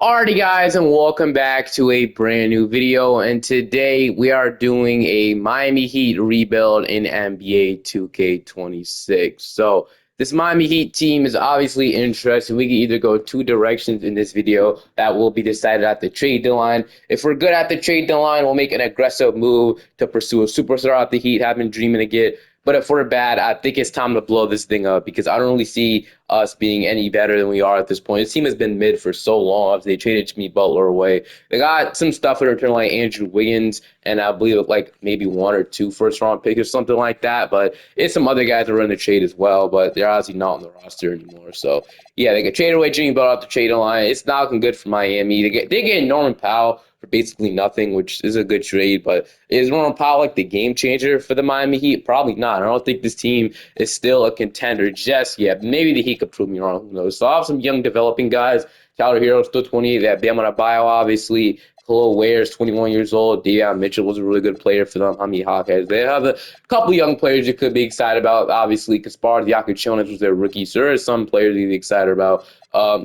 Alrighty guys, and welcome back to a brand new video, and today we are doing a Miami Heat rebuild in NBA 2K26. So this Miami Heat team is obviously interesting. We can either go two directions in this video that will be decided at the trade deadline. If we're good at the trade deadline, we'll make an aggressive move to pursue a superstar out the Heat, have been dreaming to get. But if we're bad, I think it's time to blow this thing up because I don't really see us being any better than we are at this point. This team has been mid for so long. They traded Jimmy Butler away. They got some stuff in return like Andrew Wiggins and I believe like maybe one or two first round picks or something like that. But it's some other guys that are in the trade as well, but they're obviously not on the roster anymore. So yeah, they could trade away Jimmy Butler off the trade line. It's not looking good for Miami. They get Norman Powell for basically nothing, which is a good trade. But is Norman Powell like the game changer for the Miami Heat? Probably not. I don't think this team is still a contender just yet. Maybe the Heat could prove me wrong. Who knows? So I have some young developing guys. Tyler Hero still 28. They have Bam Adebayo, obviously. Khalil Ware is 21 years old. Deion Mitchell was a really good player for them. Miami Hawkheads. They have a couple young players you could be excited about. Obviously, Kaspar Diakovic was their rookie. So there are some players you'd be excited about.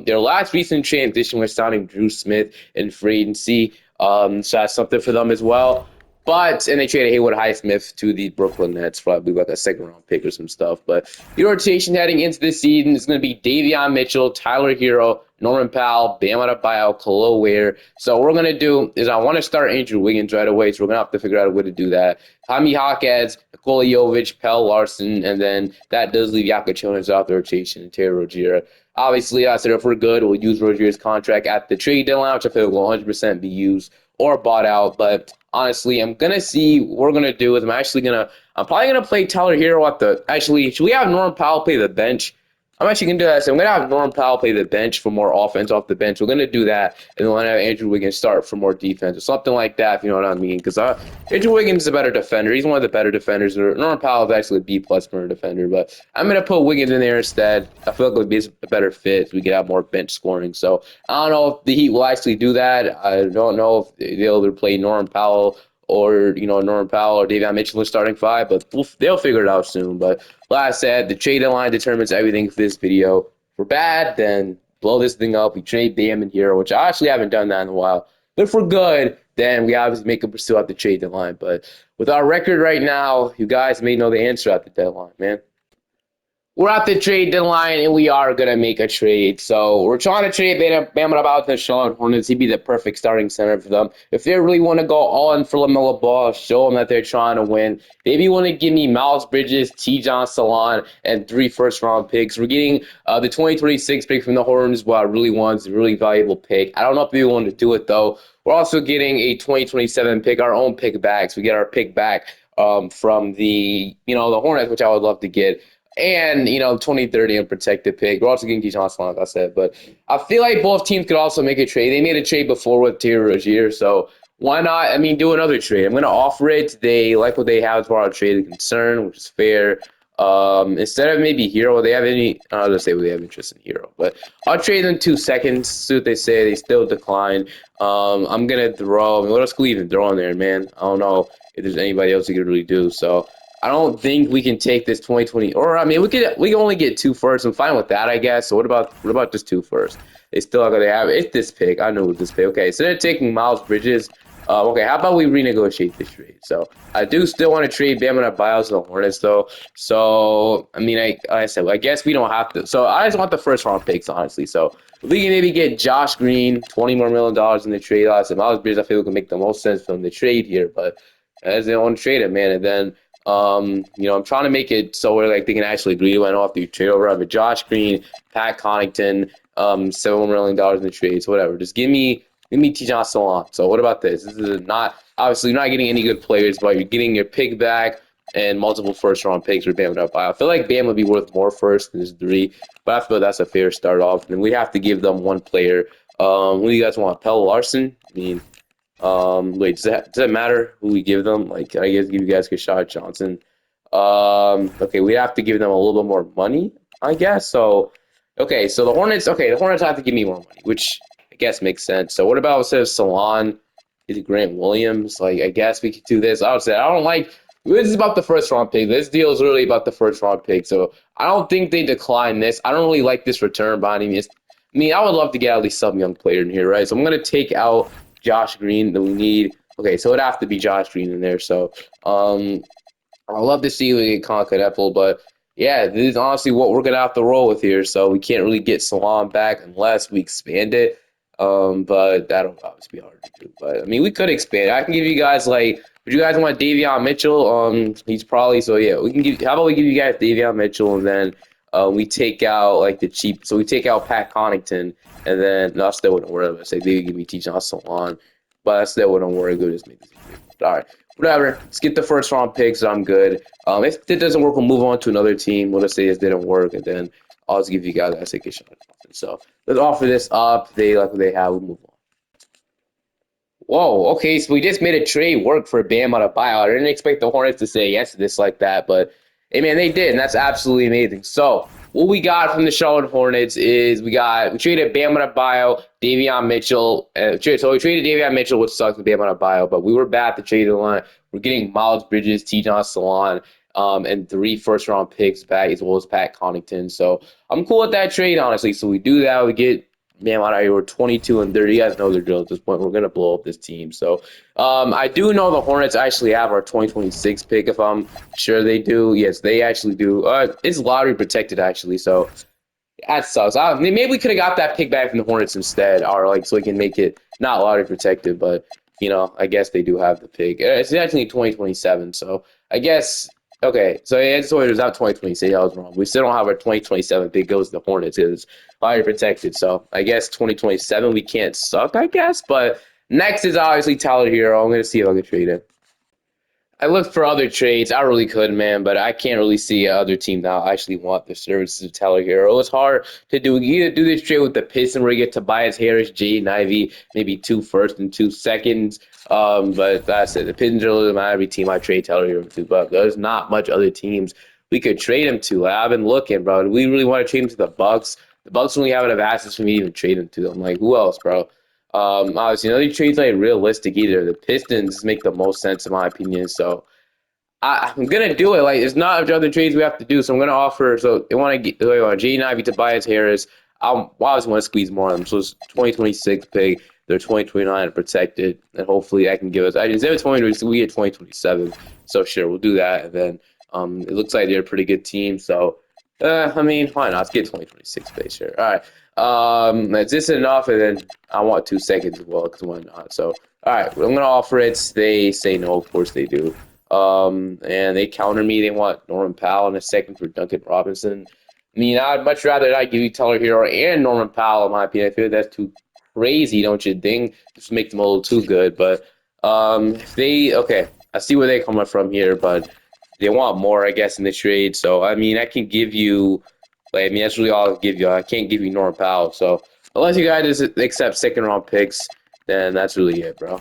Their last recent transition was signing Drew Smith in free agency. So that's something for them as well. And they traded Haywood Highsmith to the Brooklyn Nets, probably like a second round pick or some stuff. But the rotation heading into this season is going to be Davion Mitchell, Tyler Hero, Norman Powell, Bam Adebayo, Khalil Ware. So what we're going to do is I want to start Andrew Wiggins right away, so we're going to have to figure out a way to do that. Jaime Hawkins, Nikola Jovic, Pell Larson, and then that does leave Jakob Jonas out the rotation and Terry Rozier. Obviously, I said if we're good, we'll use Rozier's contract at the trade deadline, which I feel will 100% be used or bought out. But honestly, I'm gonna see what we're gonna do is I'm probably gonna play Tyler Hero at the actually should we have Norm Powell play the bench? I'm actually gonna do that. So I'm gonna have Norm Powell play the bench for more offense off the bench. We're gonna do that, and then we're gonna have Andrew Wiggins start for more defense or something like that, if you know what I mean. Because Andrew Wiggins is a better defender. He's one of the better defenders. Norm Powell is actually a B plus for a defender, but I'm gonna put Wiggins in there instead. I feel like it would be a better fit. So we could have more bench scoring. So I don't know if the Heat will actually do that. I don't know if they'll either play Norm Powell or Norman Powell or Davion Mitchell in starting five, but they'll figure it out soon. But like I said, the trade deadline determines everything for this video. If we're bad, then blow this thing up. We trade Bam and Hero, which I actually haven't done that in a while. But if we're good, then we obviously make a pursue at the trade deadline. But with our record right now, you guys may know the answer at the deadline, man. We're at the trade deadline, and we are going to make a trade. So we're trying to trade Bam about the Charlotte Hornets. He'd be the perfect starting center for them. If they really want to go all in for LaMelo Ball, show them that they're trying to win. Maybe you want to give me Miles Bridges, T. John Salon, and 3 first-round picks. We're getting the 2026 pick from the Hornets, what I really want. It's a really valuable pick. I don't know if people want to do it, though. We're also getting a 2027 pick, our own pick back. So we get our pick back from the Hornets, which I would love to get and 2030 unprotected pick. We're also getting T. John, like I said, but I feel like both teams could also make a trade. They made a trade before with Terry Rozier, so why not? I mean, do another trade. I'm going to offer it. They like what they have as far as trade concern, which is fair. Instead of maybe Hero, they have any. I'll just say they have interest in Hero, but I'll trade them 2 seconds. See what they say. They still decline. I'm gonna throw. I mean, what else could we even throw in there, man? I don't know if there's anybody else you could really do. So I don't think we can take this 2020, or I mean, we can only get 2 firsts. I'm fine with that, I guess. So what about just 2 firsts? They still are gonna have it's this pick. I know this pick. Okay, so they're taking Miles Bridges. Okay, how about we renegotiate this trade? So I do still want to trade Bam and Bios to the Hornets, though. So I mean, like I said, I guess we don't have to. So I just want the first round picks, honestly. So if we can maybe get Josh Green, $20 more million in the trade. I said Miles Bridges, I feel it can make the most sense for them to trade here, but as they don't want to trade it, man, and then. I'm trying to make it so where like they can actually agree to off the trade over. But Josh Green, Pat Connaughton, $7 million in the trades, whatever. Just give me T. John Salon. So what about this? This is not obviously you're not getting any good players, but you're getting your pick back and multiple first round picks for Bam up. I feel like Bam would be worth more first than his 3, but I feel that's a fair start off. And we have to give them one player. Who do you guys want? Pell Larson? I mean, wait, does that matter who we give them? Like, I guess give you guys Rashad Johnson. Okay, we have to give them a little bit more money, I guess. So, okay, so the Hornets have to give me more money, which I guess makes sense. So, what about instead of Salon, is it Grant Williams? Like, I guess we could do this. I would say I don't like. This is about the first round pick. This deal is really about the first round pick. So I don't think they decline this. I don't really like this return by any means. I mean, I would love to get at least some young player in here, right? So I'm gonna take out Josh Green that we need. Okay, so it'd have to be Josh Green in there. So um, I'd love to see we get Concord Apple, but yeah, this is honestly what we're gonna have to roll with here. So we can't really get Salon back unless we expand it. But that'll obviously be hard to do. But I mean, we could expand. I can give you guys like, would you guys want Davion Mitchell? He's probably so yeah. We can give. How about we give you guys Davion Mitchell and then we take out like the cheap. So we take out Pat Connaughton and then no, I still wouldn't worry about it. Say they give me teaching us Salon, but I still wouldn't worry. Good, just make this easier. All right. Whatever. Let's get the first round picks. I'm good. If it doesn't work, we'll move on to another team. We'll just say it didn't work, and then I'll just give you guys a second shot. So let's offer this up. They like what they have. We'll move on. Whoa, okay, so we just made a trade work for Bam on a buyout. I didn't expect the Hornets to say yes to this like that, but hey man, they did, and that's absolutely amazing. So what we got from the Charlotte Hornets is we traded Bam on a buyout, Davion Mitchell. So we traded Davion Mitchell, which sucks with Bam on a buyout, but we were bad at the trade line. We're getting Miles Bridges, T. Salon, and 3 first-round picks back, as well as Pat Connaughton. So I'm cool with that trade, honestly. So we do that, we get man, we're 22 and 30. You guys know the drill at this point. We're gonna blow up this team. So, I do know the Hornets actually have our 2026 pick. If I'm sure they do, yes, they actually do. It's lottery protected actually. So that sucks. Maybe we could have got that pick back from the Hornets instead, or like so we can make it not lottery protected. But I guess they do have the pick. It's actually 2027. So I guess okay. So yeah, it's always not 2026. I was wrong. We still don't have our 2027 pick. Goes to the Hornets because lottery protected. So I guess 2027 we can't suck. I guess. But next is obviously Tyler Hero. I'm gonna see if I can trade him. I looked for other trades. I really could, man, but I can't really see other team now actually want the services of Tyler Hero. It's hard to do. You either do this trade with the Pistons where you get Tobias Harris, Jaden Ivey, maybe 2 firsts and 2 seconds. But that's it. The Pistons are a little every team I trade Tyler Hero to, but there's not much other teams we could trade him to. Like, I've been looking, bro. Do we really want to trade him to the Bucks? The Bucks only have enough assets for me to even trade him to them. Like, who else, bro? Obviously, none of these trades like realistic either. The Pistons make the most sense in my opinion. So I'm gonna do it. Like, it's not other trades we have to do. So I'm gonna offer. So they want to get Jaden Ivey, Tobias Harris. I obviously want to squeeze more on them. So it's 2026 pick. They're 2029 protected, and hopefully I can give us. I instead of 20, we get 2027. So sure, we'll do that. And then it looks like they're a pretty good team. So I mean, why not? Let's get 2026 base here. All right. Is this enough? And then I want 2 seconds as well, because why not? So, all right, I'm gonna offer it. They say no. Of course they do. And they counter me. They want Norman Powell in a second for Duncan Robinson. I mean, I'd much rather not give you Tyler Hero and Norman Powell, in my opinion. I feel that's too crazy, don't you think? Just make them a little too good. But if they okay, I see where they're coming from here, but they want more, I guess, in the trade. So I mean, I can give you. Like, I mean, that's really all I'll give you. I can't give you Norman Powell. So unless you guys accept second round picks, then that's really it, bro.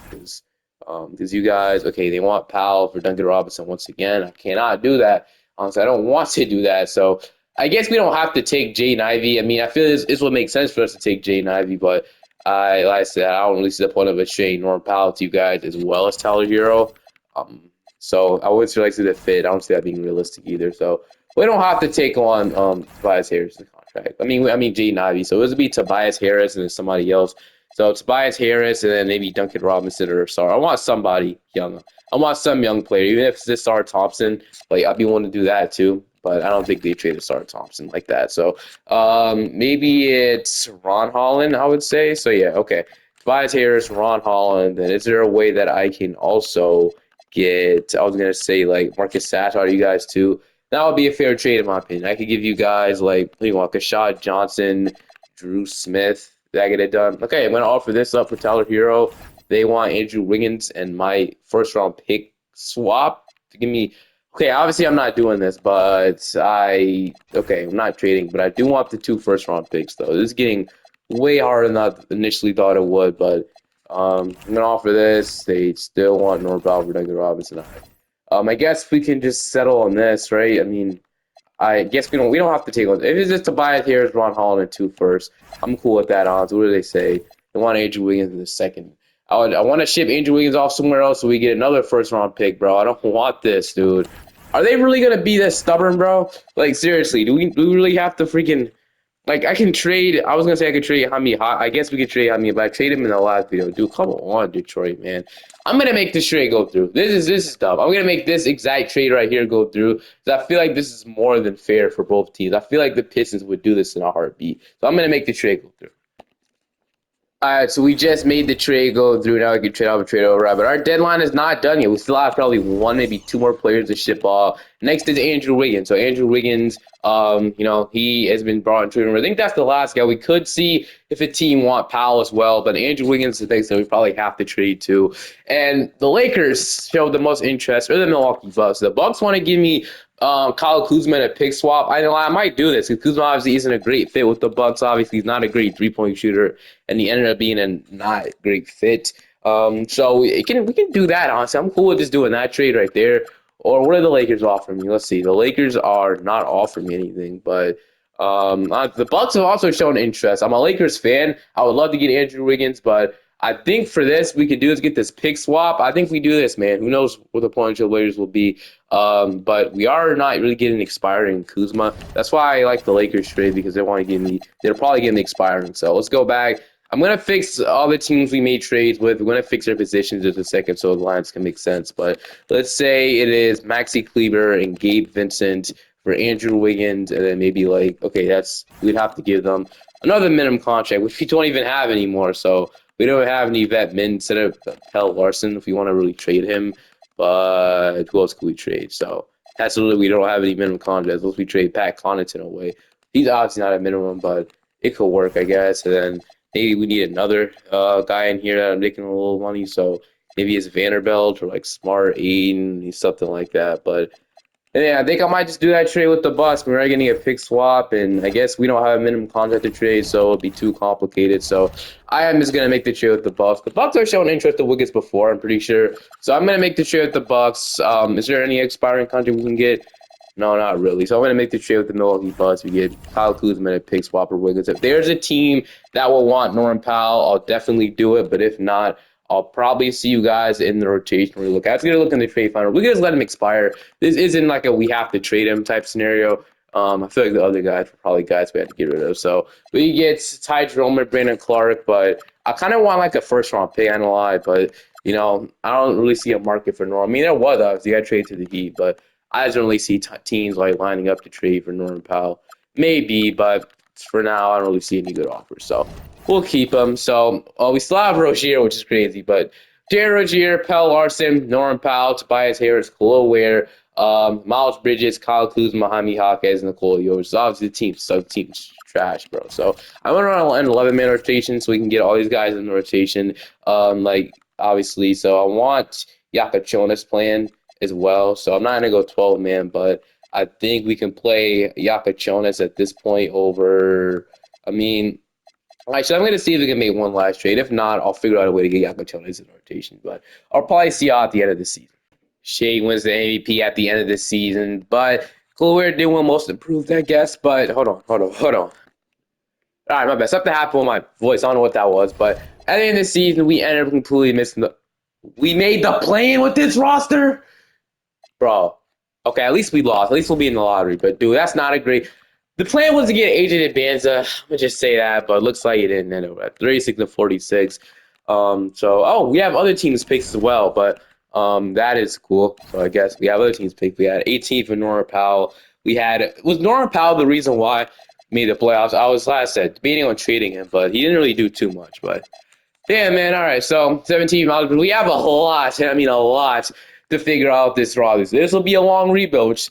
Because you guys, okay, they want Powell for Duncan Robinson once again. I cannot do that. Honestly, I don't want to do that. So I guess we don't have to take Jaden Ivey. I mean, I feel this would make sense for us to take Jaden Ivey, but like I said, I don't really see the point of a trading Norman Powell to you guys as well as Tyler Hero. So I would like to see the fit. I don't see that being realistic either. So we don't have to take on Tobias Harris' contract. I mean Jaden Ivey. So it would be Tobias Harris and then somebody else. So Tobias Harris and then maybe Duncan Robinson or Sarr. I want somebody young. I want some young player, even if it's this Sarr Thompson. Like, I'd be willing to do that too. But I don't think they traded Sarr Thompson like that. So maybe it's Ron Holland, I would say. So yeah, okay. Tobias Harris, Ron Holland. And is there a way that I can also get? I was gonna say like Marcus Sash out of you guys too. That would be a fair trade in my opinion. I could give you guys like Kashad Johnson, Drew Smith. Did I get it done? Okay, I'm gonna offer this up for Tyler Hero. They want Andrew Wiggins and my first round pick swap to give me. Okay, obviously I'm not doing this, but I'm not trading, but I do want the 2 first round picks though. This is getting way harder than I initially thought it would, but I'm gonna offer this. They still want North Balfour, Duncan Robinson. I guess we can just settle on this, right? I mean, I guess we don't have to take on. If it's just Tobias Harris, Ron Holland, and 2 first, I'm cool with that. What do they say? They want Andrew Wiggins in the second. I want to ship Andrew Wiggins off somewhere else so we get another first round pick, bro. I don't want this, dude. Are they really gonna be this stubborn, bro? Like, seriously, do we really have to freaking Like I can trade. I was gonna say I could trade Hami. I guess we could trade Hami, but I traded him in the last video. Dude, come on, Detroit, man. I'm gonna make this trade go through. This is dumb. I'm gonna make this exact trade right here go through because I feel like this is more than fair for both teams. I feel like the Pistons would do this in a heartbeat. So I'm gonna make the trade go through. All right, so we just made the trade go through. Now we can trade over, trade over. Right, but our deadline is not done yet. We still have probably one, maybe two more players to ship off. Next is Andrew Wiggins. So Andrew Wiggins, he has been brought into it. I think that's the last guy. We could see if a team want Powell as well, but Andrew Wiggins is the thing that we probably have to trade to. And the Lakers showed the most interest, or the Milwaukee Bucks. The Bucks want to give me Kyle Kuzma in a pick swap. I know I might do this because Kuzma obviously isn't a great fit with the Bucks. Obviously, he's not a great 3-point shooter, and he ended up being a not great fit. So we can do that. Honestly, I'm cool with just doing that trade right there. Or what are the Lakers offering me? Let's see. The Lakers are not offering me anything, but the Bucks have also shown interest. I'm a Lakers fan. I would love to get Andrew Wiggins, but I think for this we could do is get this pick swap. I think we do this, man. Who knows what the potential Lakers will be? But we are not really getting expiring Kuzma. That's why I like the Lakers trade because they want to give me. They're probably getting expiring. So let's go back. I'm gonna fix all the teams we made trades with. We're gonna fix their positions just a second so the lines can make sense. But let's say it is Maxi Kleber and Gabe Vincent for Andrew Wiggins, and then maybe like okay, we'd have to give them another minimum contract, which we don't even have anymore. So we don't have any vet min instead of Pell Larson if we want to really trade him. But who else could we trade? So that's literally we don't have any minimum contracts. Unless we trade Pat Connaughton away. He's obviously not a minimum, but it could work, I guess. And then maybe we need another guy in here that I'm making a little money. So maybe it's Vanderbilt or like Smart Aiden, something like that. But yeah, I think I might just do that trade with the Bucks. We're already getting a pick swap, and I guess we don't have a minimum contract to trade, so it'll be too complicated. So I am just gonna make the trade with the Bucks. The Bucks are showing interest in Wiggins before, I'm pretty sure. So I'm gonna make the trade with the Bucks. Is there any expiring contract we can get? No, not really. So I'm gonna make the trade with the Milwaukee Bucks. We get Kyle Kuzma and a pick swap or Wiggins. If there's a team that will want Norman Powell, I'll definitely do it. But if not, I'll probably see you guys in the rotation. We look. I was gonna look in the trade final. We can just let him expire. This isn't like a we have to trade him type scenario. I feel like the other guys were probably guys we had to get rid of. So we get Ty Jerome and Brandon Clark, but I kind of want like a first round pick. I don't lie, but I don't really see a market for Norman. I mean, there was obviously got traded to the Heat, but I just don't really see teams like lining up to trade for Norman Powell. Maybe, but for now, I don't really see any good offers. So we'll keep him. So we still have Rozier, which is crazy, but Jared Rozier, Pell Larson, Norman Powell, Tobias Harris, Khalil Ware, Miles Bridges, Kyle Kuzma, Jaime Jaquez, and Nicole Jokic. So obviously the team's trash, bro. So I want to run an 11-man rotation so we can get all these guys in the rotation. Obviously, so I want Yakachonis playing as well. So I'm not gonna go 12-man, but I think we can play Yakachonis at this point over. I mean, actually, I'm going to see if we can make one last trade. If not, I'll figure out a way to get Yakachonis in rotation. But I'll probably see y'all at the end of the season. Shea wins the MVP at the end of the season, but Clover did win most improved, I guess. But hold on. All right, my bad. Something happened with my voice. I don't know what that was, but at the end of the season, we ended up completely missing the. We made the play-in with this roster, bro. Okay, at least we lost. At least we'll be in the lottery. But dude, that's not a great. The plan was to get AJ Adbanza. I'm gonna just say that, but it looks like it didn't end up at 36 to 46. We have other teams picks as well, but that is cool. So I guess we have other teams picked. We had 18th for Norman Powell. Was Norman Powell the reason why we made the playoffs? I was, like I said, debating on trading him, but he didn't really do too much. But yeah, man. All right, so 17 miles. We have a lot. I mean, a lot to figure out this roster. This will be a long rebuild, which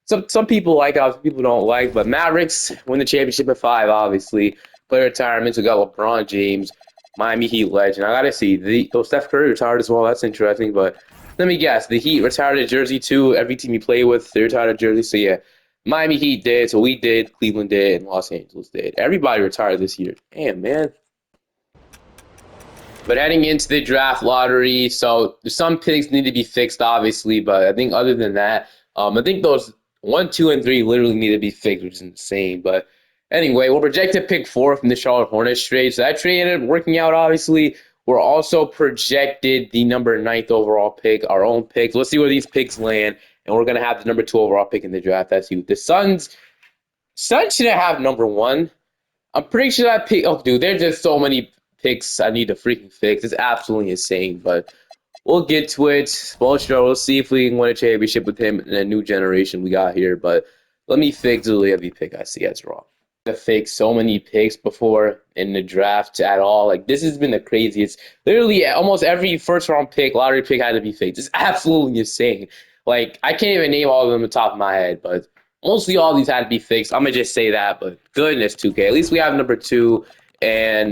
some people like, some people don't like. But Mavericks win the championship at 5, obviously. Player retirements. We got LeBron James, Miami Heat legend. I gotta see Steph Curry retired as well. That's interesting. But let me guess, the Heat retired a jersey too. Every team you play with, they retired a jersey. So yeah, Miami Heat did. So we did. Cleveland did, and Los Angeles did. Everybody retired this year. Damn, man. But heading into the draft lottery, so some picks need to be fixed, obviously. But I think other than that, I think those 1, 2, and 3 literally need to be fixed, which is insane. But anyway, we're projected to pick 4 from the Charlotte Hornets trade. So that trade ended up working out, obviously. We're also projected the number 9th overall pick, our own picks. Let's see where these picks land. And we're going to have the number 2 overall pick in the draft. That's you. The Suns shouldn't have number 1. I'm pretty sure that pick. Oh, dude, there's just so many picks I need to freaking fix. It's absolutely insane, but we'll get to it. Well, sure, we'll see if we can win a championship with him in a new generation we got here. But let me fix literally every pick I see as wrong. To fix so many picks before in the draft at all. Like this has been the craziest. Literally, almost every first round pick, lottery pick had to be fixed. It's absolutely insane. Like I can't even name all of them on the top of my head, but mostly all these had to be fixed. I'm gonna just say that. But goodness, 2K. At least we have number two and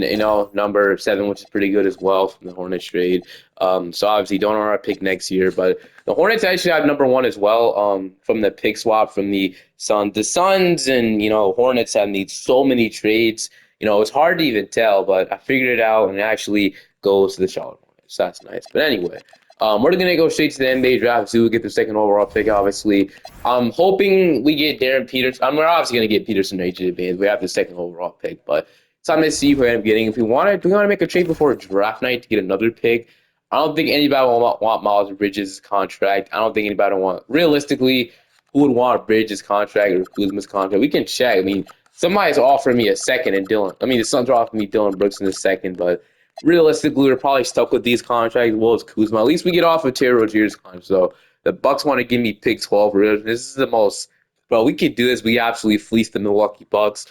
number seven, which is pretty good as well from the Hornets trade. So obviously don't know our pick next year, but the Hornets actually have number one as well. From the pick swap from the Suns. The Suns and Hornets have made so many trades. It's hard to even tell, but I figured it out, and it actually goes to the Charlotte Hornets. That's nice. But anyway, we're gonna go straight to the NBA draft. So we get the second overall pick. Obviously, I'm hoping we get Darren Peterson. We're obviously gonna get Peterson in AJ advance. We have the second overall pick, but it's time to see who we end up getting. If we want to make a trade before draft night to get another pick. I don't think anybody will want Miles Bridges' contract. I don't think anybody will want realistically who would want Bridges' contract or Kuzma's contract. We can check. I mean, somebody's offering me a second and Dylan. I mean, the Suns are offering me Dylan Brooks in a second, but realistically, we're probably stuck with these contracts as well as Kuzma. At least we get off of Terry Rozier's contract. So the Bucks want to give me pick 12. This is the most, bro. We could do this. We absolutely fleece the Milwaukee Bucks.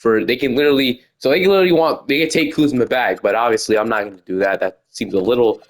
They can literally take Kuzma back, but obviously I'm not going to do that. That seems a little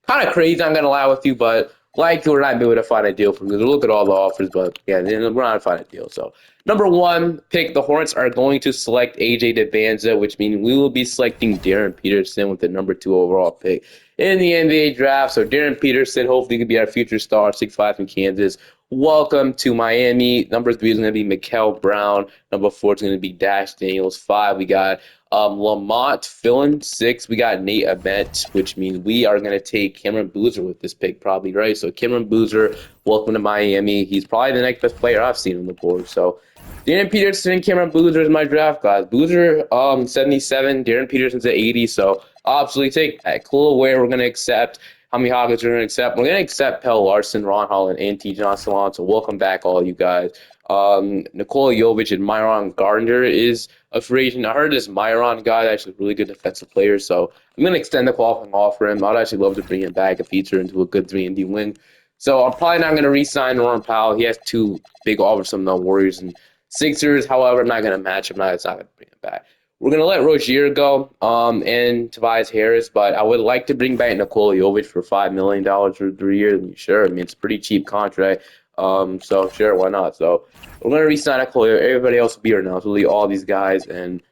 kind of crazy, I'm going to lie with you, but like we're not able to find a deal for me. Look at all the offers, but yeah, we're not going to find a deal. So number one pick, the Hornets are going to select AJ DeBanza, which means we will be selecting Darren Peterson with the number 2 overall pick in the NBA draft. So Darren Peterson hopefully could be our future star, 6'5" from Kansas. Welcome to Miami. Number 3 is going to be Mikal Brown. Number 4 is going to be Dash Daniels. 5, we got Lamont Fillin. 6, we got Nate Abent, which means we are going to take Cameron Boozer with this pick, probably, right? So Cameron Boozer, welcome to Miami. He's probably the next best player I've seen on the board. So Darren Peterson, Cameron Boozer is my draft class. Boozer, 77. Darren Peterson's at 80. So obviously take that. Cool where we're going to accept. How many Hawkins are going to accept? We're going to accept Pell Larson, Ron Holland, and T. John Salon. So welcome back, all you guys. Nikola Jovic and Myron Gardner is a free agent. I heard this Myron guy actually a really good defensive player, so I'm going to extend the qualifying offer him. I'd actually love to bring him back if he turned into a good 3-and-D wing. So I'm probably not going to re-sign Norman Powell. He has 2 big offers from the Warriors and Sixers. However, I'm not going to match him. It's not going to bring him back. We're going to let Rozier go and Tobias Harris, but I would like to bring back Nikola Jovic for $5 million for 3 years. I mean, sure. I mean, it's a pretty cheap contract. So sure, why not? So we're going to re-sign Nikola. Everybody else will be here now. So really all these guys. And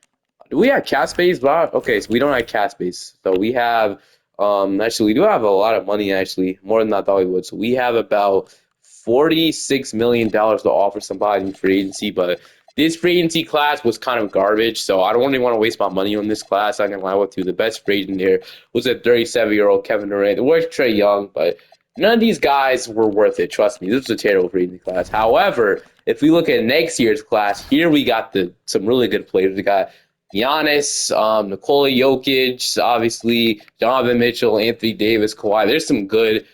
do we have cap space? Wow. Okay, so we don't have cap space. So we have actually we do have a lot of money, actually, more than I thought we would. So we have about $46 million to offer somebody in free agency, but this free agency class was kind of garbage, so I don't really want to waste my money on this class. I can lie with you. The best free agent there was a 37-year-old Kevin Durant. It was Trae Young, but none of these guys were worth it. Trust me, this was a terrible free agency class. However, if we look at next year's class, here we got some really good players. We got Giannis, Nikola Jokic, obviously Donovan Mitchell, Anthony Davis, Kawhi. There's some good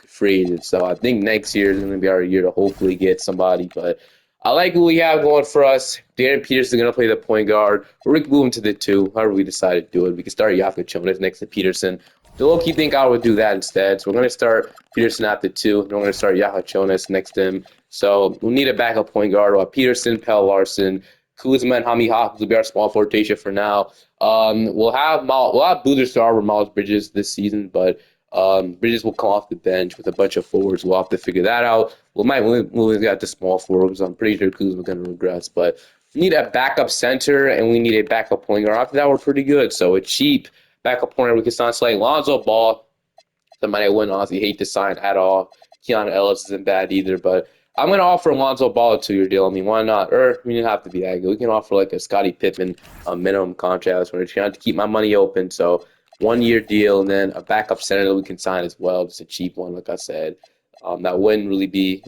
free agents. So I think next year is going to be our year to hopefully get somebody. But I like what we have going for us. Darren Peterson is going to play the point guard. Or we can move him to the 2, however we decide to do it. We can start Yaka Jonas next to Peterson. The low-key think I would do that instead. So we're going to start Peterson at the 2. And we're going to start Yaka Jonas next to him. So we'll need a backup point guard. We'll have Peterson, Pell Larson, Kuzma, and Hami Hawkins will be our small forward rotation for now. We'll have Boozer star over Miles Bridges this season, but Bridges will come off the bench with a bunch of forwards. We'll have to figure that out. We might move got the small forwards. I'm pretty sure Kuzma's going to regress, but we need a backup center and we need a backup point guard. After that, we're pretty good. So a cheap backup point guard we can sign like Lonzo Ball. Somebody I wouldn't honestly hate to sign at all. Keanu Ellis isn't bad either, but I'm going to offer Lonzo Ball a 2-year deal. I mean, why not? Or we didn't have to be that good. We can offer like a Scottie Pippen minimum contract. We're trying to keep my money open. So 1-year deal and then a backup center that we can sign as well. Just a cheap one, like I said. That wouldn't really be,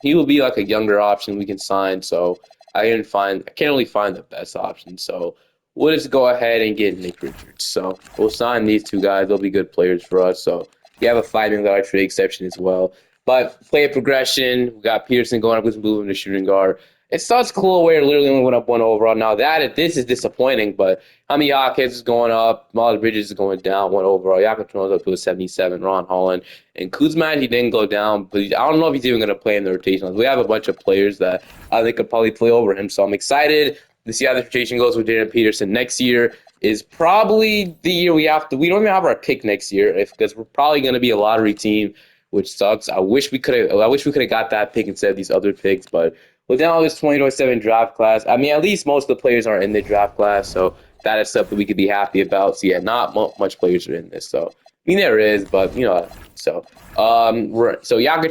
he will be like a younger option we can sign. So I can't really find the best option. So we'll just go ahead and get Nick Richards. So we'll sign these 2 guys. They'll be good players for us. So we have a $5 million trade exception as well. But player progression, we got Peterson going up with moving to shooting guard. It starts cool where it literally only went up one overall. Now this is disappointing, but Jaime Jaquez is going up, Miles Bridges is going down one overall. Yakutro's up to a 77. Ron Holland and Kuzma, he didn't go down, but I don't know if he's even going to play in the rotation. We have a bunch of players that I think could probably play over him, so I'm excited to see how the rotation goes with Darren Peterson next year. Is probably the year we have to. We don't even have our pick next year because we're probably going to be a lottery team, which sucks. I wish we could have. I wish we could have got that pick instead of these other picks, but with now this 2027 draft class, I mean, at least most of the players are in the draft class, so that is something we could be happy about. So yeah, not much players are in this. So I mean, there is, but you know, so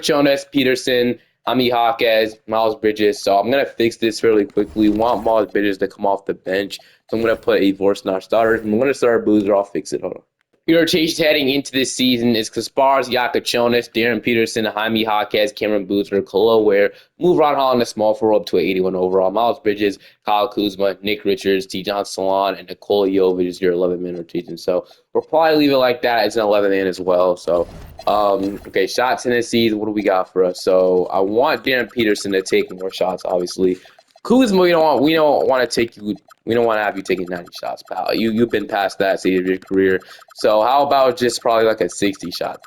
Jonas, Peterson, Jaime Jaquez, Miles Bridges. So I'm gonna fix this fairly quickly. We want Miles Bridges to come off the bench, so I'm gonna put a Vorsnar starter. I'm gonna start a Boozer. I'll fix it. Hold on. Your rotation heading into this season is Kaspars, Jonas, Darren Peterson, Jaime Jaquez, Cameron Boozer, Khalil Ware, move Ron Holland a small forward up to an 81 overall. Miles Bridges, Kyle Kuzma, Nick Richards, T. Salon, and Nikola Jovic is your 11-man rotation. So we'll probably leave it like that. It's an 11-man as well. So, okay, shot tendencies. What do we got for us? So I want Darren Peterson to take more shots, obviously. Kuzma, we don't want to take you. We don't want to have you taking 90 shots, pal. You've been past that stage of your career. So how about just probably like a 60 shot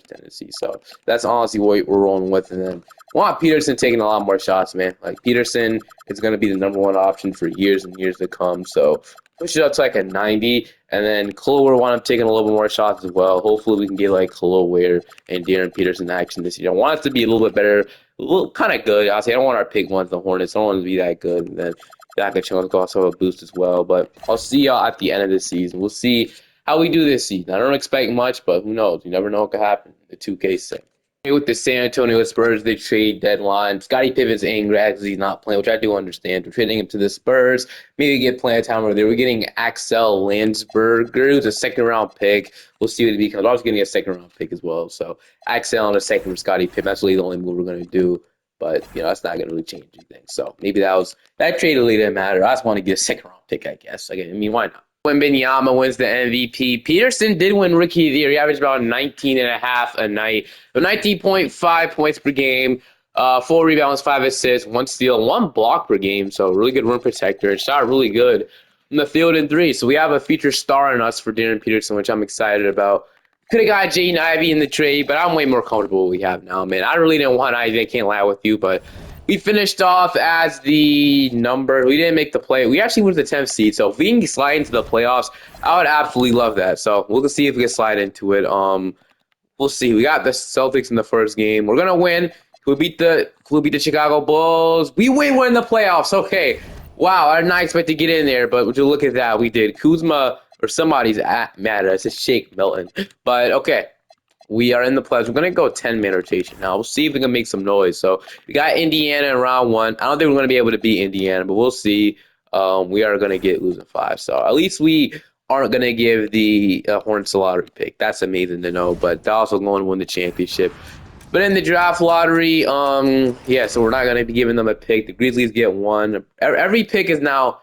tendency? So that's honestly what we're rolling with. And then I want Peterson taking a lot more shots, man. Like Peterson is going to be the #1 option for years and years to come. So push it up to like a 90. And then Khalil Ware want him taking a little bit more shots as well. Hopefully we can get like Khalil Ware and Darren Peterson action this year. I want it to be a little bit better, a little kind of good. I'll say I don't want our pick ones, the Hornets. I don't want it to be that good. And then Jokic will also have a boost as well. But I'll see y'all at the end of the season. We'll see how we do this season. I don't expect much, but who knows? You never know what could happen. The 2K6. With the San Antonio Spurs, they trade deadline. Scottie Pippen's angry because he's not playing, which I do understand. We're trading him to the Spurs. Maybe get playing time over there. We're getting Axel Landsberger, who's a second-round pick. We'll see what it becomes. I was getting a second-round pick as well. So Axel and a second for Scottie Pippen. That's really the only move we're going to do. But, you know, that's not going to really change anything. So maybe that trade really didn't matter. I just want to get a second-round pick, I guess. I mean, why not? Wembanyama wins the MVP. Peterson did win Rookie of the Year. He averaged about 19.5 a night, 19.5 points per game, 4 rebounds, 5 assists, 1 steal, 1 block per game. So really good rim protector and shot really good in the field in 3. So we have a future star in us for Darren Peterson, which I'm excited about. Could have got Jaden Ivey in the trade, but I'm way more comfortable with what we have now, man. I really didn't want Ivey. I can't lie with you, but we finished off as the number. We didn't make the play. We actually went to the 10th seed. So if we can slide into the playoffs, I would absolutely love that. So we'll see if we can slide into it. We'll see. We got the Celtics in the first game. We're gonna win. We'll beat the Chicago Bulls. We win. We're in the playoffs. Okay. Wow. I did not expect to get in there, but would you look at that? We mad at us. It's Shake Milton. But okay. We are in the playoffs. We're going to go 10-man rotation now. We'll see if we can make some noise. So we got Indiana in round 1. I don't think we're going to be able to beat Indiana, but we'll see. We are going to get losing 5. So at least we aren't going to give the Hornets a lottery pick. That's amazing to know. But they're also going to win the championship. But in the draft lottery, yeah, so we're not going to be giving them a pick. The Grizzlies get 1. Every pick is now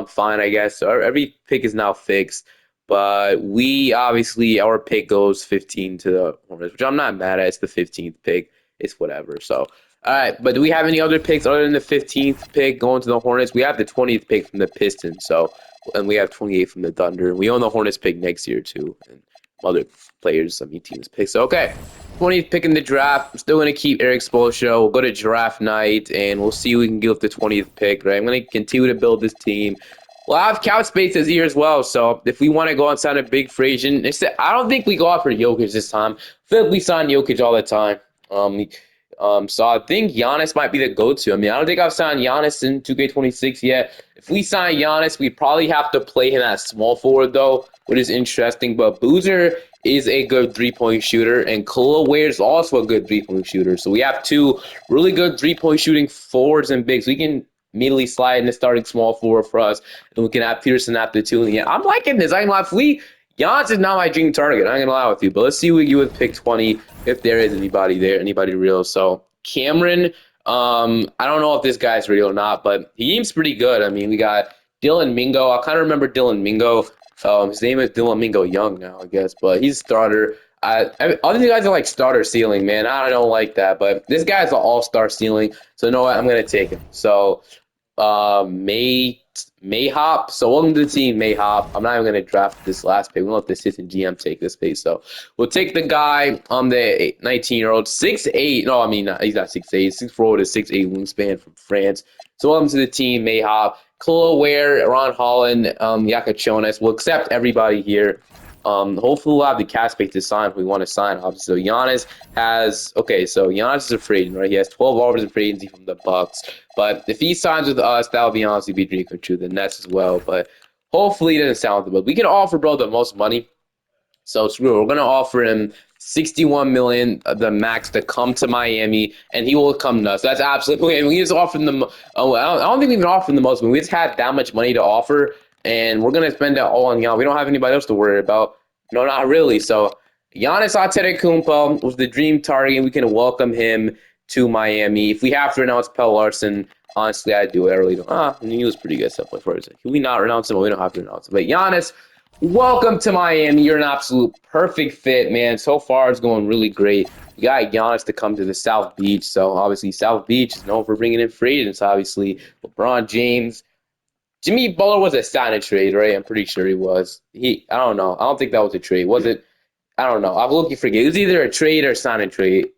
fine, I guess. So every pick is now fixed. But we obviously, our pick goes 15 to the Hornets, which I'm not mad at. It's the 15th pick. It's whatever. So, all right. But do we have any other picks other than the 15th pick going to the Hornets? We have the 20th pick from the Pistons. So, and we have 28 from the Thunder. We own the Hornets pick next year, too. And other players, teams pick. So, okay. 20th pick in the draft. I'm still going to keep Eric Spoelstra. We'll go to draft night, and we'll see who we can get with the 20th pick, right? I'm going to continue to build this team. Well, I have cap space this year as well, so if we want to go and sign a big free agent, I don't think we go out for Jokic this time. I feel like we sign Jokic all the time. So I think Giannis might be the go-to. I mean, I don't think I've signed Giannis in 2K26 yet. If we sign Giannis, we probably have to play him at small forward, though, which is interesting. But Boozer is a good three-point shooter, and Khalil Ware is also a good three-point shooter. So we have 2 really good three-point shooting forwards and bigs. We can immediately slide into starting small forward for us, and we can have Peterson at the 2. And yeah, I'm liking this. I ain't lie. Giannis is not my dream target. I ain't gonna lie with you, but let's see what you would pick 20 if there is anybody there, anybody real. So Cameron, I don't know if this guy's real or not, but he seems pretty good. I mean, we got Dylan Mingo. I kind of remember Dylan Mingo. His name is Dylan Mingo Young now, I guess, but he's a starter. Other guys are like starter ceiling, man. I don't like that, but this guy's an all-star ceiling. So you know what? I'm gonna take him. So Mayhop. So welcome to the team, Mayhop. I'm not even gonna draft this last pick. We'll let the assistant GM take this pick. So we'll take the guy on the 19-year-old, 6'8". No, I mean he's not 6'8", 6'4" with a 6'8" wingspan from France. So welcome to the team, Mayhop. Khalil Ware, Ron Holland, Yakachonis. We'll accept everybody here. Hopefully we'll have the cap space to sign if we want to sign. Obviously, so Giannis has so Giannis is a free agent, right? He has 12 offers of free agency from the Bucks. But if he signs with us, that would be honestly be dream come true. The Nets as well. But hopefully he doesn't sound good. But we can offer bro the most money. So screw it. We're gonna offer him 61 million, the max, to come to Miami, and he will come nuts. That's absolutely. And we just offered them. Oh, I don't think we even offered the most. But we just had that much money to offer, and we're gonna spend it all on Giannis. We don't have anybody else to worry about. No, not really. So Giannis Antetokounmpo was the dream target. We can welcome him to Miami. If we have to announce Pelle Larson, honestly, I'd do it. I really don't. He was pretty good stuff for us. Can we not announce him? We don't have to announce him. But Giannis, welcome to Miami. You're an absolute perfect fit, man. So far, it's going really great. You got Giannis to come to the South Beach. So, obviously, South Beach is known for bringing in free agents, obviously. LeBron James. Jimmy Butler was a sign and trade, right? I'm pretty sure he was. I don't know. I don't think that was a trade. Was it? I don't know. I'm looking forget. It was either a trade or sign and trade.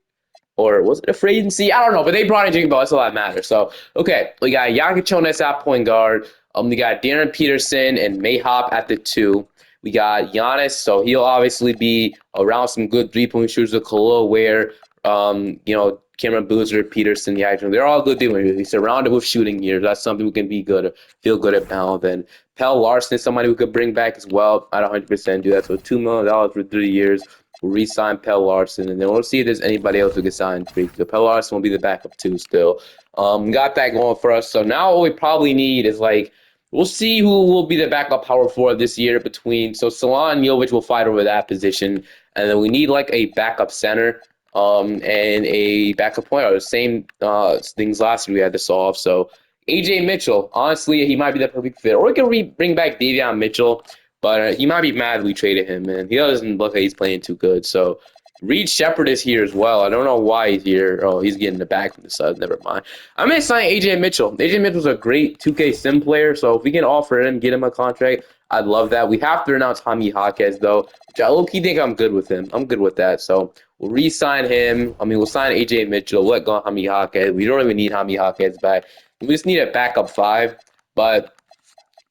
Or was it a free agency? I don't know, but they brought in Jimmy Butler. That's all that matters. So, okay, we got Jonas at point guard. We got Darren Peterson and Mayhop at the 2. We got Giannis, so he'll obviously be around some good three-point shooters. Khalil Ware, Cameron Boozer, Peterson, they're all good doing. He's surrounded with shooting here. That's something we can feel good about. Then Pelle Larson is somebody we could bring back as well. I'd 100% do that. So $2 million for 3 years. We'll re-sign Pelle Larson, and then we'll see if there's anybody else who can sign free. So Pelle Larson will be the backup too still. Got that going for us. So now what we probably need is we'll see who will be the backup power forward this year so Salon and Jovic will fight over that position, and then we need a backup center and a backup point guard. The same things last year we had to solve. So AJ Mitchell, honestly, he might be the perfect fit. Or we can bring back Davion Mitchell. But he might be mad we traded him, man. He doesn't look like he's playing too good. So Reed Shepard is here as well. I don't know why he's here. Oh, he's getting the back from the Suns. Never mind. I'm going to sign AJ Mitchell. AJ Mitchell's a great 2K sim player. So if we can offer him, get him a contract, I'd love that. We have to announce Jaime Jaquez, though, which I low-key think I'm good with him. I'm good with that. So we'll re-sign him. We'll sign AJ Mitchell. We'll let go of Jaime Jaquez. We don't even need Jaime Jaquez back. We just need a backup 5. But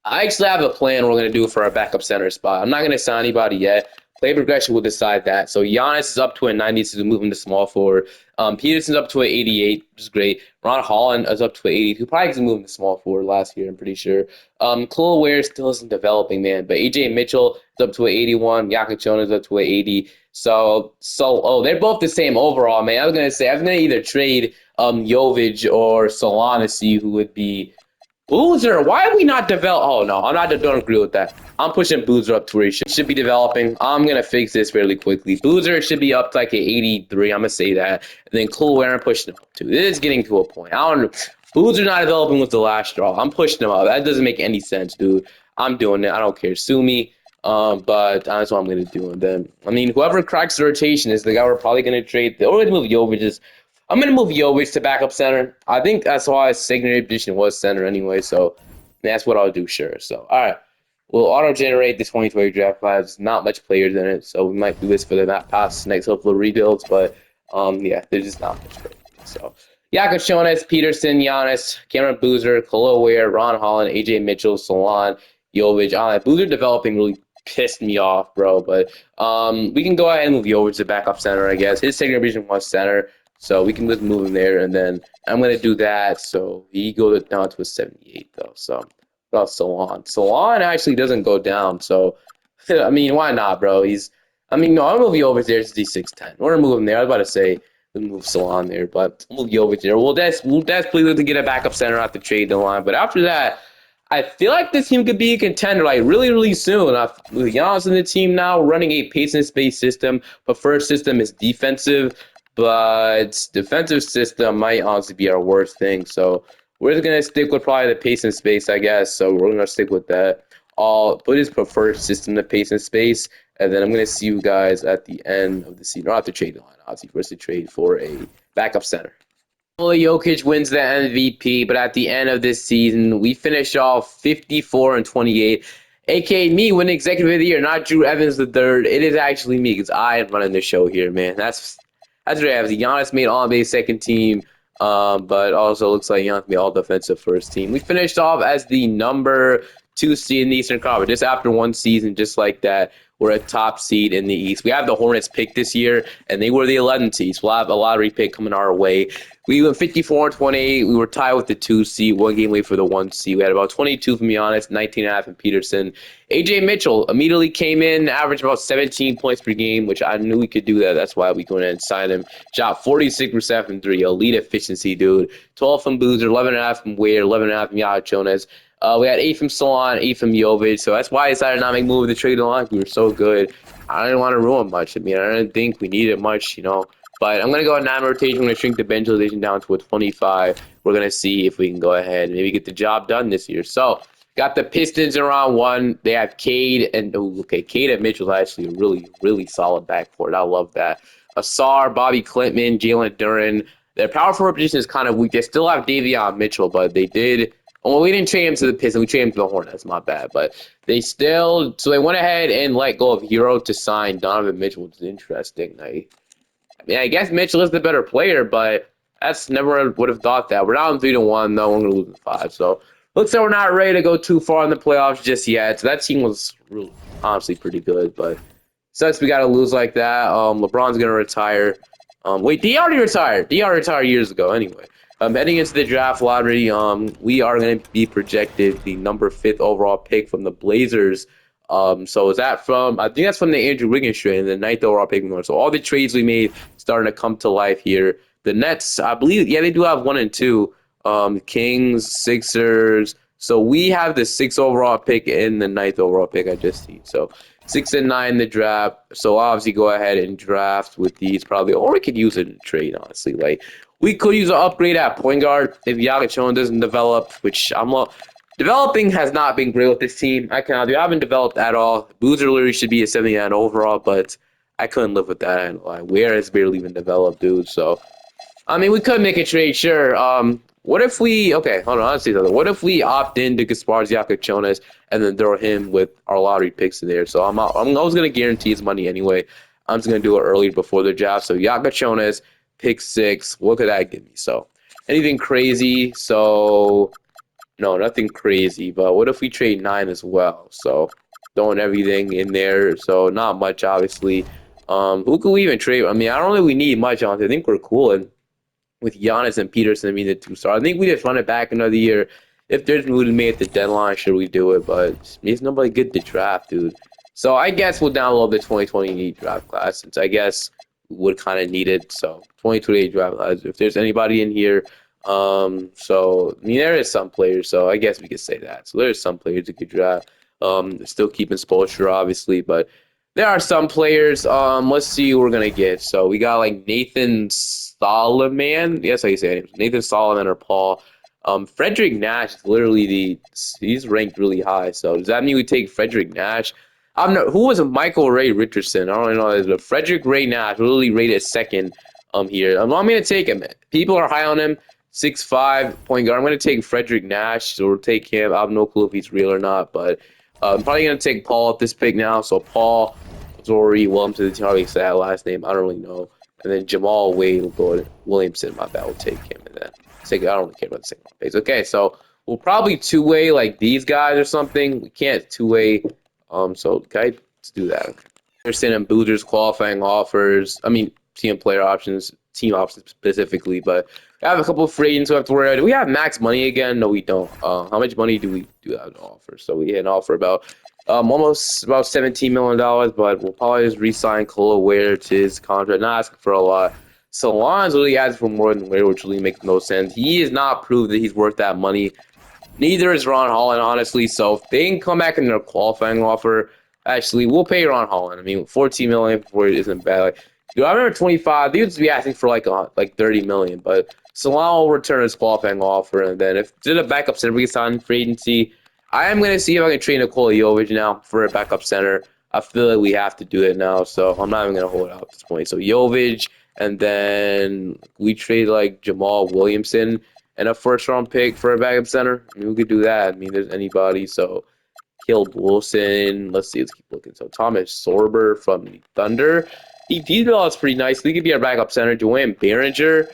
I actually have a plan we're going to do for our backup center spot. I'm not going to sign anybody yet. Play progression will decide that. So Giannis is up to a 90, so we move him to small forward. Peterson's up to an 88, which is great. Ron Holland is up to an 80, who probably can move him to small forward last year, I'm pretty sure. Khalil Ware still isn't developing, man. But AJ Mitchell is up to an 81. Yakachona is up to an 80. So they're both the same overall, man. I was going to either trade Jovic or Solana to see who would be Boozer, why are we not develop? Oh no, don't agree with that. I'm pushing Boozer up to where he should be developing. I'm gonna fix this fairly quickly. Boozer should be up to an 83. I'm gonna say that, and then Cool Aaron pushing him up too. This is getting to a point. I don't. Boozer not developing was the last straw. I'm pushing him up. That doesn't make any sense, dude. I'm doing it. I don't care. Sue me. But that's what I'm gonna do. And then whoever cracks the rotation is the guy we're probably gonna trade. They already move Jovic. I'm going to move Jovic to backup center. I think that's why his secondary position was center anyway, so that's what I'll do, sure. So, all right. We'll auto-generate the 2020 draft class. Not much players in it, so we might do this for the past next couple of rebuilds, but, there's just not much players. So, Jonas, Peterson, Giannis, Cameron Boozer, Khalil Ware, Ron Holland, AJ Mitchell, Salon, Jovic. Boozer developing really pissed me off, bro, but we can go ahead and move Jovic to backup center, I guess. His secondary position was center. So we can just move him there, and then I'm going to do that. So he goes down to a 78, though. So, about Salon. Salon actually doesn't go down. So, why not, bro? No, I'm going to move you over there to D610. We're going to move him there. I was about to say, we'll move Salon there, but we'll move you over there. We'll desperately look to get a backup center at the trade deadline. But after that, I feel like this team could be a contender really, really soon. With Giannis in the team now, running a pace and space system. Preferred system is defensive. But defensive system might honestly be our worst thing. So we're just going to stick with probably the pace and space, I guess. So we're going to stick with that. I'll put his preferred system to pace and space, and then I'm gonna see you guys at the end of the season. Or after trade line, obviously, first to trade for a backup center. Nikola Jokic wins the MVP, but at the end of this season, we finish off 54 and 28. AKA me winning executive of the year, not Drew Evans the third. It is actually me because I am running the show here, man. That's what happens. Giannis made all NBA second team, but also looks like Giannis made all defensive first team. We finished off as the number 2 seed in the Eastern Conference just after one season, just like that. We're a top seed in the East. We have the Hornets pick this year, and they were the 11th seed. So we'll have a lottery pick coming our way. We went 54 and 28. We were tied with the 2 seed, 1 game away for the 1 seed. We had about 22 from Giannis, 19.5 from Peterson. AJ Mitchell immediately came in, averaged about 17 points per game, which I knew we could do that. That's why we went ahead and signed him. Shot 46% from 3, elite efficiency, dude. 12 from Boozer, 11.5 from Ware, 11.5 from Yao Jonas. We had 8 from Salon, 8 from Jovic, so that's why I decided not to make move of the trade line. We were so good. I didn't want to ruin much. I mean, I didn't think we needed much, you know. But I'm going to go at 9 rotation. I'm going to shrink the bench rotation down to a 25. We're going to see if we can go ahead and maybe get the job done this year. So, got the Pistons in round 1. They have Cade and, Cade and Mitchell is actually a really, really solid backcourt. I love that. Asar, Bobby Clintman, Jalen Duren. Their power forward position is kind of weak. They still have Davion Mitchell, but they did. Well, we didn't trade him to the Pistons. We traded him to the Hornets. My bad. But they still. So they went ahead and let go of Hero to sign Donovan Mitchell, which is interesting. I guess Mitchell is the better player, but that's never would have thought that. We're down 3-1, though. We're going to lose in 5. So looks like we're not ready to go too far in the playoffs just yet. So that team was really, honestly pretty good, but sucks we got to lose like that. LeBron's going to retire. Wait, D already retired. D already retired years ago. Anyway, heading into the draft lottery, we are going to be projected the number 5th overall pick from the Blazers. So is that from? I think that's from the Andrew Wiggins trade and the 9th overall pick. So all the trades we made starting to come to life here. The Nets, I believe, yeah, they do have 1 and 2. Kings, Sixers. So we have the 6th overall pick and the 9th overall pick. I just see. So 6 and 9 in the draft. So obviously go ahead and draft with these probably, or we could use it in trade. Honestly, like we could use an upgrade at point guard if Yagachon doesn't develop, which I'm not. Developing has not been great with this team. I haven't developed at all. Boozer literally should be a 79 overall, but I couldn't live with that. Like, Ware has barely even developed, dude. So, I mean, we could make a trade, sure. What if we? Okay, hold on. Let's see something. What if we opt in to Gaspar Jonas and then throw him with our lottery picks in there? So I'm always gonna guarantee his money anyway. I'm just gonna do it early before the draft. So Jonas, pick 6. What could that give me? So anything crazy? So. No, nothing crazy, but what if we trade 9 as well? So throwing everything in there. So not much, obviously. Who could we even trade? I mean, I don't think we need much, honestly. I think we're cool. And with Giannis and Peterson being the 2 stars, I think we just run it back another year. If there's moves made at the deadline, should we do it? But there's nobody good to draft, dude. So I guess we'll download the 2020 draft class since I guess we would kind of need it. So 2028 draft class. If there's anybody in here. So I mean, there is some players, so I guess we could say that. So there's some players you could draft. Still keeping Spoelstra, obviously, but there are some players. Let's see who we're gonna get. So we got like Nathan Solomon. Yes, how you say it. Nathan Solomon or Paul. Frederick Nash is literally he's ranked really high. So does that mean we take Frederick Nash? I'm not. Who was Michael Ray Richardson? I don't really know this, but Frederick Ray Nash literally rated second. Here, I'm gonna take him. People are high on him. 6'5" point guard. I'm going to take Frederick Nash, so we'll take him. I have no clue if he's real or not, but I'm probably going to take Paul at this pick now. So Paul, Zori, Williamson, the probably say that last name. I don't really know. And then Jamal Wade will go Williamson. My bad. We'll take him. And then I don't really care about the second page. Okay, so we'll probably 2-way like these guys or something. We can't 2-way. So okay, let's do that. Anderson and Boozer's qualifying offers. I mean, team options specifically, but I have a couple of free agents who have to worry about. Do we have max money again? No, we don't. How much money do we have to offer? So we had an offer about almost about $17 million, but we'll probably just re-sign Cole Ware to his contract, not asking for a lot. Salon's really asking for more than Ware, which really makes no sense. He has not proved that he's worth that money. Neither is Ron Holland, honestly. So if they can come back in their qualifying offer, actually, we'll pay Ron Holland. I mean, $14 million for it isn't bad. Like, dude, I remember 25. They used to be asking for like $30 million, but Salon will return his qualifying offer, and then if did a backup center we sign free agency, I am gonna see if I can trade Nikola Jovic now for a backup center. I feel like we have to do it now, so I'm not even gonna hold out at this point. So Jovic, and then we trade like Jamal Williamson and a first round pick for a backup center. I mean, we could do that. I mean, there's anybody. So Caleb Wilson. Let's see. Let's keep looking. So Thomas Sorber from the Thunder. He develops pretty nicely. He could be our backup center. Dwayne Behringer,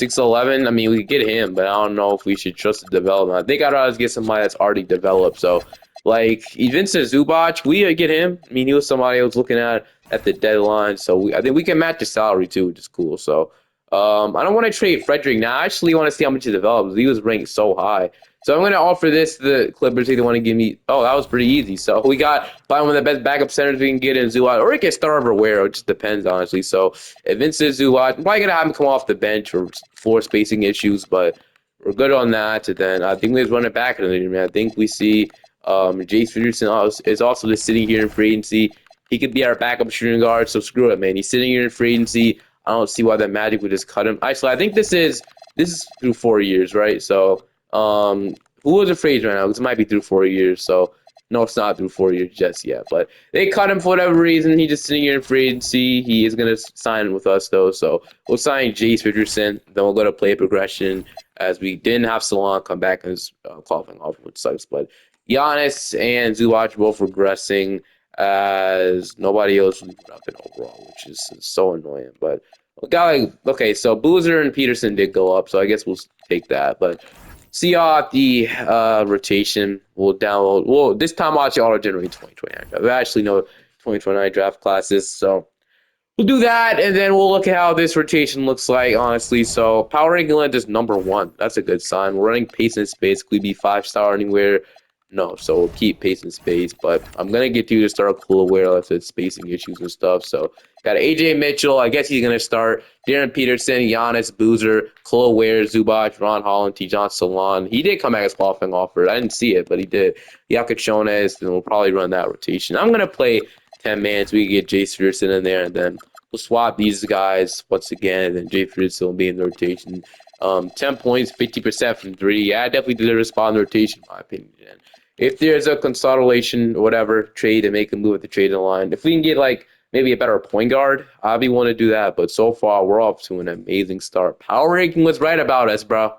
6'11". I mean, we could get him, but I don't know if we should trust the development. I think I'd rather get somebody that's already developed. So, like, Vincent Zubac, we get him. I mean, he was somebody I was looking at the deadline. So I think we can match the salary too, which is cool. So, I don't want to trade Frederick now. I actually want to see how much he develops. He was ranked so high. So I'm going to offer this to the Clippers if they want to give me. Oh, that was pretty easy. So we got probably one of the best backup centers we can get in Zubac, or it can start everywhere. It just depends, honestly. So if Vincent Zubac, I'm probably going to have him come off the bench for floor spacing issues, but we're good on that. And then I think we just run it back in the man. I think we see Jace Peterson is also just sitting here in free agency. He could be our backup shooting guard. So screw it, man. He's sitting here in free agency. I don't see why the Magic would just cut him. Actually, I think this is through 4 years, right? So. Who was afraid right now? Because it might be through 4 years. So no, it's not through 4 years just yet. But they cut him for whatever reason. He's just sitting here in free agency. He is gonna sign with us though. So we'll sign Jace Richardson. Then we'll go to play progression as we didn't have Salon come back and coughing off, which sucks. But Giannis and Zubac both regressing as nobody else was up in overall, which is so annoying. But okay, so Boozer and Peterson did go up, so I guess we'll take that. But see y'all at the rotation. We'll download. Well, this time I'll actually auto-generate 2029 draft. I actually know 2029 draft classes, so we'll do that, and then we'll look at how this rotation looks like, honestly. So power ranking length is #1. That's a good sign. We're running pace and space. Could we be 5-star anywhere? No, so we'll keep pace and space. But I'm gonna get you to start cool aware if it's spacing issues and stuff. So got AJ Mitchell. I guess he's gonna start. Darren Peterson, Giannis, Boozer, Chloe Ware, Zubac, Ron Holland, Tijon Salon. He did come back as qualifying offer. I didn't see it, but he did. Yakachones, and we'll probably run that rotation. I'm gonna play 10 man so we can get Jace Peterson in there, and then we'll swap these guys once again, and then Jace Peterson will be in the rotation. 10 points, 50% from three. Yeah, I definitely did a respond rotation, in my opinion. And if there's a consolidation or whatever trade and make a move at the trading line, if we can get like maybe a better point guard, I'll be willing to do that. But so far, we're off to an amazing start. Power ranking was right about us, bro.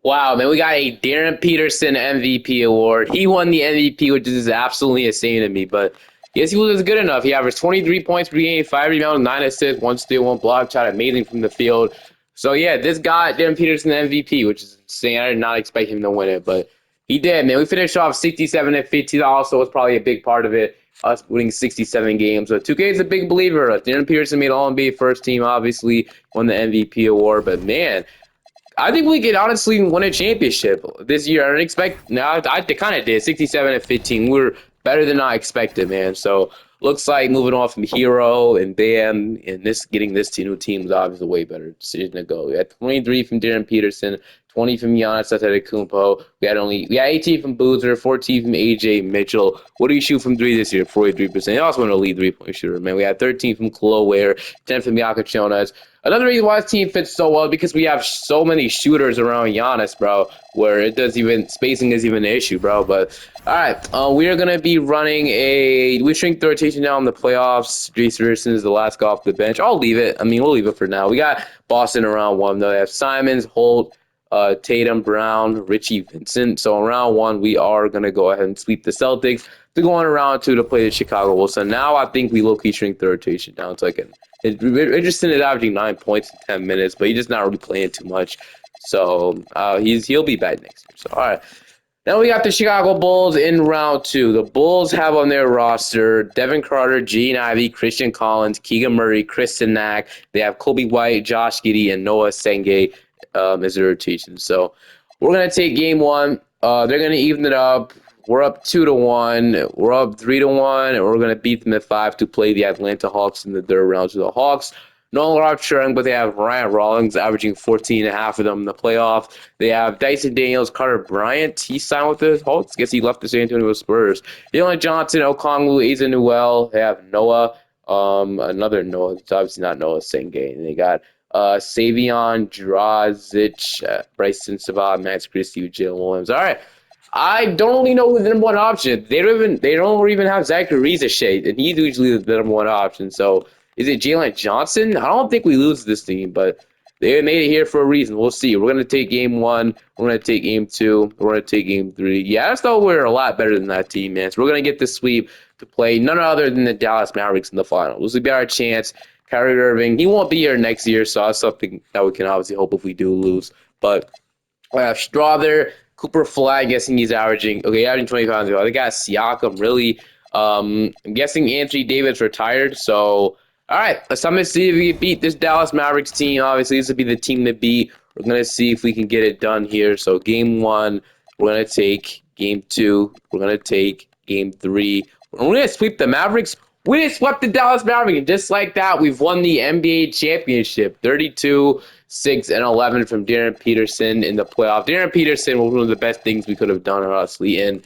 Wow, man, we got a Darren Peterson MVP award. He won the MVP, which is absolutely insane to me, but yes, he was good enough. He averaged 23 points per game, 5 rebounds, 9 assists, 1 steal, 1 block, shot amazing from the field. So yeah, this got Darren Peterson the MVP, which is insane. I did not expect him to win it, but he did, man. We finished off 67 and 50. Also was probably a big part of it, us winning 67 games. But 2K is a big believer. Darren Peterson made All-NBA first team, obviously, won the MVP award, but man, I think we could honestly win a championship this year. I didn't expect. Now I kind of did. 67 and 15. We were better than I expected, man. So looks like moving on from Hero and Bam and getting this new team was obviously a way better decision to go. We had 23 from Darren Peterson, 20 from Giannis Antetokounmpo. We had 18 from Boozer, 14 from AJ Mitchell. What do you shoot from three this year? 43%. He also went a lead 3-point shooter, man. We had 13 from Chloe Ware, 10 from Yakachonas. Another reason why this team fits so well because we have so many shooters around Giannis, bro, where spacing is even an issue, bro. But all right, we are gonna be running we shrink the rotation now in the playoffs. Jace Peterson is the last guy off the bench. I'll leave it. I mean, we'll leave it for now. We got Boston around one though. They have Simons, Holt, Tatum, Brown, Richie, Vincent. So in round one, we are gonna go ahead and sweep the Celtics to go on to round two to play the Chicago Bulls. So now I think we low-key shrink the rotation down to like Richardson is averaging 9 points in 10 minutes, but he's just not really playing too much. So he'll be back next year. So all right. Now we got the Chicago Bulls in round two. The Bulls have on their roster Devin Carter, Gene Ivey, Christian Collins, Keegan Murray, Kristen Nack. They have Kobe White, Josh Giddey, and Noah Senge as their rotation. So we're gonna take game one. They're gonna even it up. We're up 2-1. We're up 3-1, and we're gonna beat them at 5 to play the Atlanta Hawks in the third round. So the Hawks no longer have Chung, but they have Ryan Rawlings averaging 14 and a half of them in the playoff. They have Dyson Daniels, Carter Bryant. He signed with the Hawks. Guess he left the San Antonio Spurs. Dylan Johnson, Okongwu, Asa Newell. They have Noah, another Noah. It's obviously not Noah Senge. And they got Savion Drazic, Bryson Sabat, Max Christie, Jalen Williams. All right. I don't really know who the number one option is. They don't even have Zachary Shade, and he's usually the number one option. So is it Jalen Johnson? I don't think we lose this team, but they made it here for a reason. We'll see. We're gonna take game one. We're gonna take game two. We're gonna take game three. Yeah, I just thought we were a lot better than that team, man. So we're gonna get the sweep to play none other than the Dallas Mavericks in the final. This will be our chance. Kyrie Irving, he won't be here next year, so that's something that we can obviously hope if we do lose. But Straw there. Cooper Flag, guessing he's averaging. Okay, averaging 25. They got Siakam, really. I'm guessing Anthony Davis retired. So, all right, let's see if we can beat this Dallas Mavericks team. Obviously, this would be the team to beat. We're going to see if we can get it done here. So, game one, we're going to take. Game two, we're going to take. Game three, we're going to sweep the Mavericks. We just swept the Dallas Mavericks. And just like that, we've won the NBA championship. 32-6-11 from Darren Peterson in the playoff. Darren Peterson was one of the best things we could have done, honestly. And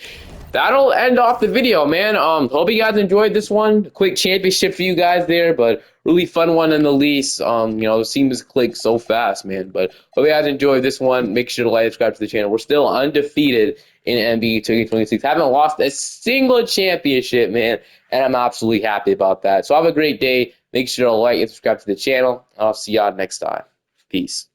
that'll end off the video, man. Hope you guys enjoyed this one. Quick championship for you guys there, but really fun one in the least. The seams click so fast, man. But hope you guys enjoyed this one. Make sure to like and subscribe to the channel. We're still undefeated in NBA2K26. Haven't lost a single championship, man. And I'm absolutely happy about that. So have a great day. Make sure to like and subscribe to the channel. I'll see y'all next time. Peace.